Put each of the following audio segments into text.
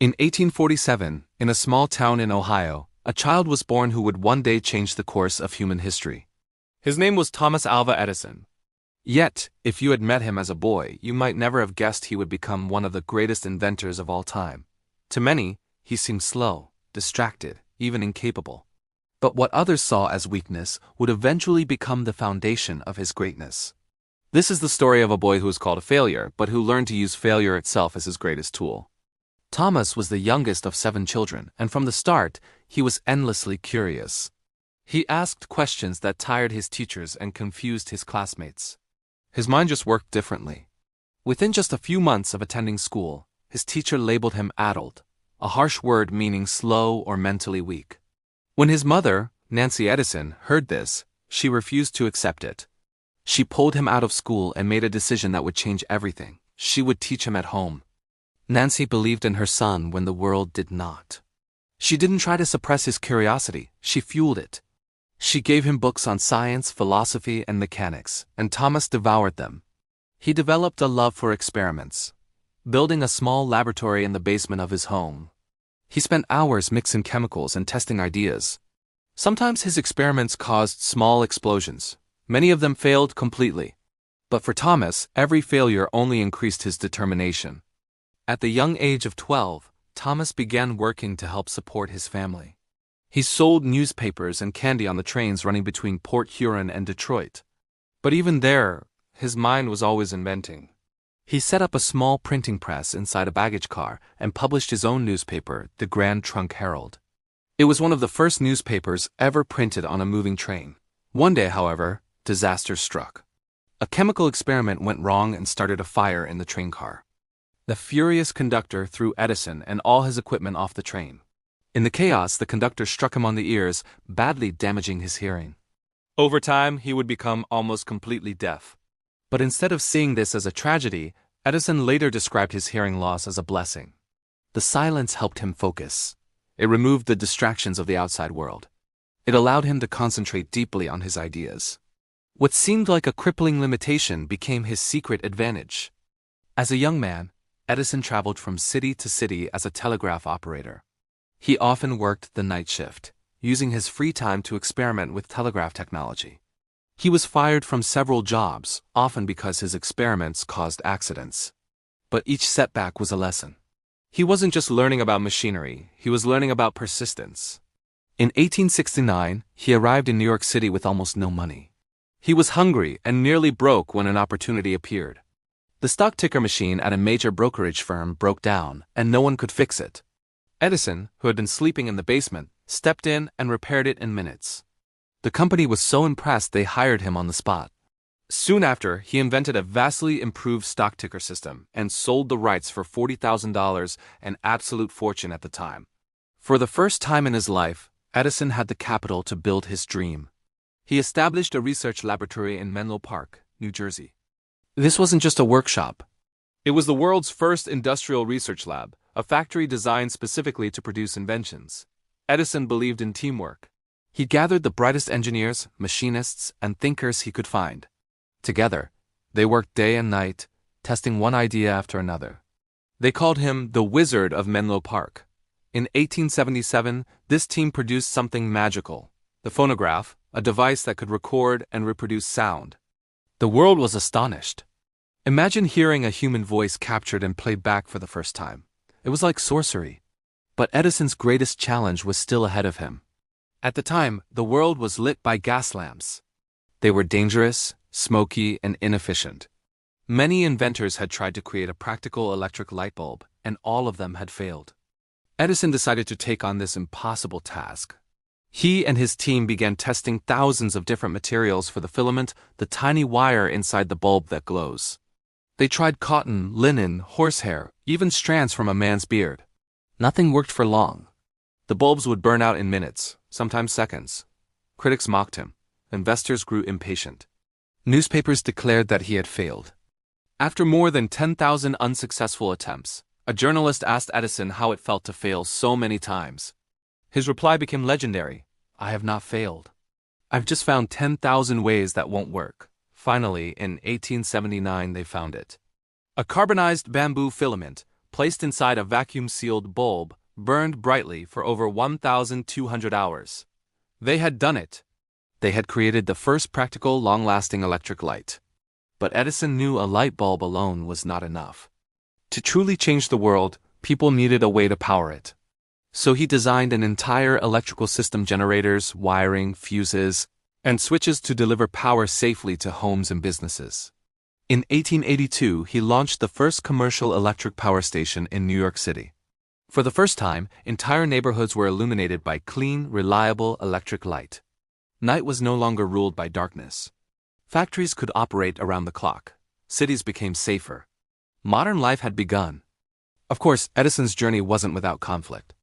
In 1847, in a small town in Ohio, a child was born who would one day change the course of human history. His name was Thomas Alva Edison. Yet, if you had met him as a boy, you might never have guessed he would become one of the greatest inventors of all time. To many, he seemed slow, distracted, even incapable. But what others saw as weakness would eventually become the foundation of his greatness. This is the story of a boy who was called a failure, but who learned to use failure itself as his greatest tool. Thomas was the youngest of 7 children, and from the start, he was endlessly curious. He asked questions that tired his teachers and confused his classmates. His mind just worked differently. Within just a few months of attending school, his teacher labeled him addled, a harsh word meaning slow or mentally weak. When his mother, Nancy Edison, heard this, she refused to accept it. She pulled him out of school and made a decision that would change everything. She would teach him at home. Nancy believed in her son when the world did not. She didn't try to suppress his curiosity, she fueled it. She gave him books on science, philosophy, and mechanics, and Thomas devoured them. He developed a love for experiments, building a small laboratory in the basement of his home. He spent hours mixing chemicals and testing ideas. Sometimes his experiments caused small explosions. Many of them failed completely. But for Thomas, every failure only increased his determination. At the young age of 12, Thomas began working to help support his family. He sold newspapers and candy on the trains running between Port Huron and Detroit. But even there, his mind was always inventing. He set up a small printing press inside a baggage car and published his own newspaper, the Grand Trunk Herald. It was one of the first newspapers ever printed on a moving train. One day, however, disaster struck. A chemical experiment went wrong and started a fire in the train car. The furious conductor threw Edison and all his equipment off the train. In the chaos, the conductor struck him on the ears, badly damaging his hearing. Over time, he would become almost completely deaf. But instead of seeing this as a tragedy, Edison later described his hearing loss as a blessing. The silence helped him focus. It removed the distractions of the outside world. It allowed him to concentrate deeply on his ideas. What seemed like a crippling limitation became his secret advantage. As a young man, Edison traveled from city to city as a telegraph operator. He often worked the night shift, using his free time to experiment with telegraph technology. He was fired from several jobs, often because his experiments caused accidents. But each setback was a lesson. He wasn't just learning about machinery, he was learning about persistence. In 1869, he arrived in New York City with almost no money. He was hungry and nearly broke when an opportunity appeared. The stock ticker machine at a major brokerage firm broke down, and no one could fix it. Edison, who had been sleeping in the basement, stepped in and repaired it in minutes. The company was so impressed they hired him on the spot. Soon after, he invented a vastly improved stock ticker system and sold the rights for $40,000, an absolute fortune at the time. For the first time in his life, Edison had the capital to build his dream. He established a research laboratory in Menlo Park, New Jersey. This wasn't just a workshop. It was the world's first industrial research lab, a factory designed specifically to produce inventions. Edison believed in teamwork. He gathered the brightest engineers, machinists, and thinkers he could find. Together, they worked day and night, testing one idea after another. They called him the Wizard of Menlo Park. In 1877, this team produced something magical: the phonograph, a device that could record and reproduce sound. The world was astonished. Imagine hearing a human voice captured and played back for the first time. It was like sorcery. But Edison's greatest challenge was still ahead of him. At the time, the world was lit by gas lamps. They were dangerous, smoky, and inefficient. Many inventors had tried to create a practical electric light bulb, and all of them had failed. Edison decided to take on this impossible task. He and his team began testing thousands of different materials for the filament, the tiny wire inside the bulb that glows. They tried cotton, linen, horsehair, even strands from a man's beard. Nothing worked for long. The bulbs would burn out in minutes, sometimes seconds. Critics mocked him. Investors grew impatient. Newspapers declared that he had failed. After more than 10,000 unsuccessful attempts, a journalist asked Edison how it felt to fail so many times. His reply became legendary: "I have not failed. I've just found 10,000 ways that won't work." Finally, in 1879, they found it. A carbonized bamboo filament, placed inside a vacuum-sealed bulb, burned brightly for over 1,200 hours. They had done it. They had created the first practical, long-lasting electric light. But Edison knew a light bulb alone was not enough. To truly change the world, people needed a way to power it. So he designed an entire electrical system: generators, wiring, fuses, and switches to deliver power safely to homes and businesses. In 1882, he launched the first commercial electric power station in New York City. For the first time, entire neighborhoods were illuminated by clean, reliable electric light. Night was no longer ruled by darkness. Factories could operate around the clock. Cities became safer. Modern life had begun. Of course, Edison's journey wasn't without conflict.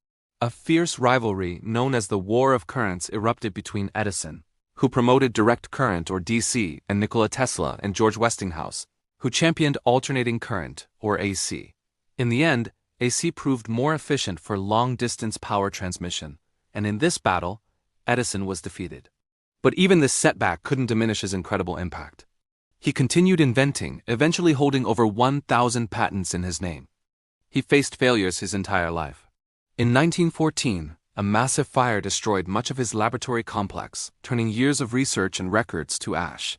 A fierce rivalry known as the War of Currents erupted between Edison, who promoted direct current or DC, and Nikola Tesla and George Westinghouse, who championed alternating current or AC. In the end, AC proved more efficient for long-distance power transmission, and in this battle, Edison was defeated. But even this setback couldn't diminish his incredible impact. He continued inventing, eventually holding over 1,000 patents in his name. He faced failures his entire life. In 1914, a massive fire destroyed much of his laboratory complex, turning years of research and records to ash.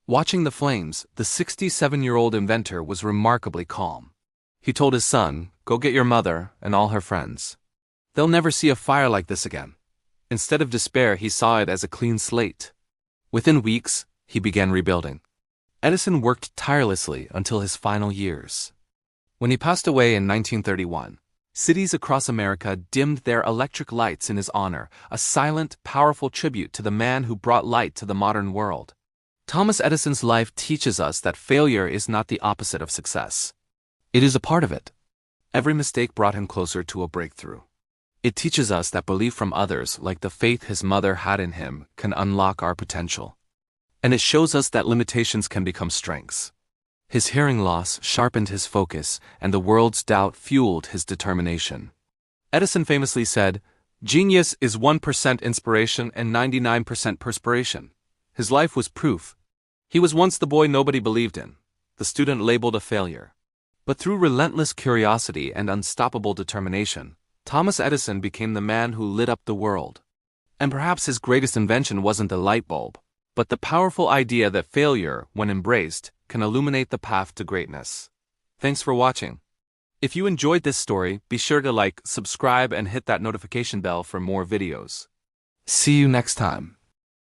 Watching the flames, the 67-year-old inventor was remarkably calm. He told his son, "Go get your mother and all her friends. They'll never see a fire like this again." Instead of despair, he saw it as a clean slate. Within weeks, he began rebuilding. Edison worked tirelessly until his final years. When he passed away in 1931, cities across America dimmed their electric lights in his honor, a silent, powerful tribute to the man who brought light to the modern world. Thomas Edison's life teaches us that failure is not the opposite of success. It is a part of it. Every mistake brought him closer to a breakthrough. It teaches us that belief from others, like the faith his mother had in him, can unlock our potential. And it shows us that limitations can become strengths. His hearing loss sharpened his focus, and the world's doubt fueled his determination. Edison famously said, "Genius is 1% inspiration and 99% perspiration." His life was proof. He was once the boy nobody believed in, the student labeled a failure. But through relentless curiosity and unstoppable determination, Thomas Edison became the man who lit up the world. And perhaps his greatest invention wasn't the light bulb, but the powerful idea that failure, when embraced, can illuminate the path to greatness. Thanks for watching. If you enjoyed this story, be sure to like, subscribe, and hit that notification bell for more videos. See you next time.